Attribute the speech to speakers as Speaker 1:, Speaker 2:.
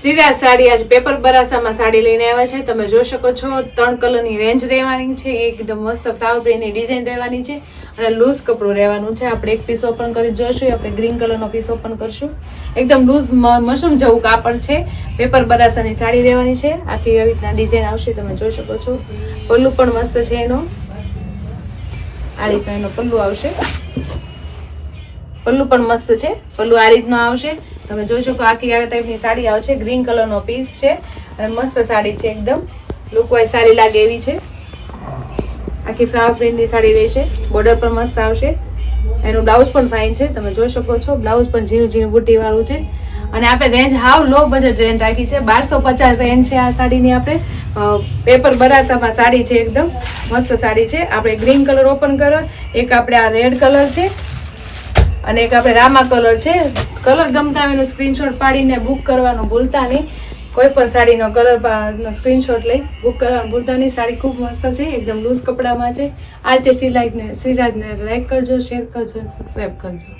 Speaker 1: શ્રીરાજ સાડી આજે પેપર બરાસામાં સાડી લઈને આવ્યા છે. તમે જોઈ શકો છો 3 કલરની રેન્જ રહેવાની છે. એકદમ મસ્ત ફ્લાવર પ્રિન્ટની ડિઝાઇન રહેવાની છે અને લૂઝ કપડું રહેવાનું છે. આપણે એક પીસ ઓપન કરી જોઈશું. આપણે ગ્રીન કલરનો પીસ ઓપન કરશું. એકદમ લૂઝ મશરૂમ જેવું કાપડ છે. પેપર બરાસાની સાડી રહેવાની છે. આખી આવી રીતના ડિઝાઇન આવશે. તમે જોઈ શકો છો. પલ્લુ પણ મસ્ત છે એનો. આ રીતના એનો પલ્લુ આવશે. પલ્લુ પણ મસ્ત છે. પલ્લુ આ રીતનો આવશે. તમે જોઈ શકો આખી આ ટાઈપની સાડી આવશે. ગ્રીન કલરનો પીસ છે અને મસ્ત સાડી છે. એકદમ લુક વાઇઝ સારી લાગે એવી છે. આખી ફ્લાવર પ્રિન્ટની સાડી રહેશે. બોર્ડર પણ મસ્ત આવશે. એનું બ્લાઉઝ પણ ફાઇન છે. તમે જોઈ શકો છો. બ્લાઉઝ પણ ઝીણું ઝીણું બુટ્ટી વાળું છે અને આપણે રેન્જ હાવ લો બજેટ રેન્જ રાખી છે. 1250 રેન્જ છે આ સાડીની. આપણે પેપર બરાસામાં સાડી છે. એકદમ મસ્ત સાડી છે. આપણે ગ્રીન કલર ઓપન કરો. એક આપણે આ રેડ કલર છે અને એક આપણે રામા કલર છે. કલર ગમતા હોય એનો સ્ક્રીનશોટ પાડીને બુક કરવાનું ભૂલતા નહીં. કોઈ પણ સાડીનો કલર સ્ક્રીનશોટ લઈ બુક કરવાનું ભૂલતા નહીં. સાડી ખૂબ મસ્ત છે. એકદમ લૂઝ કપડામાં છે. આ રીતે શ્રીરાજને લાઈક કરજો, શેર કરજો, સબસ્ક્રાઈબ કરજો.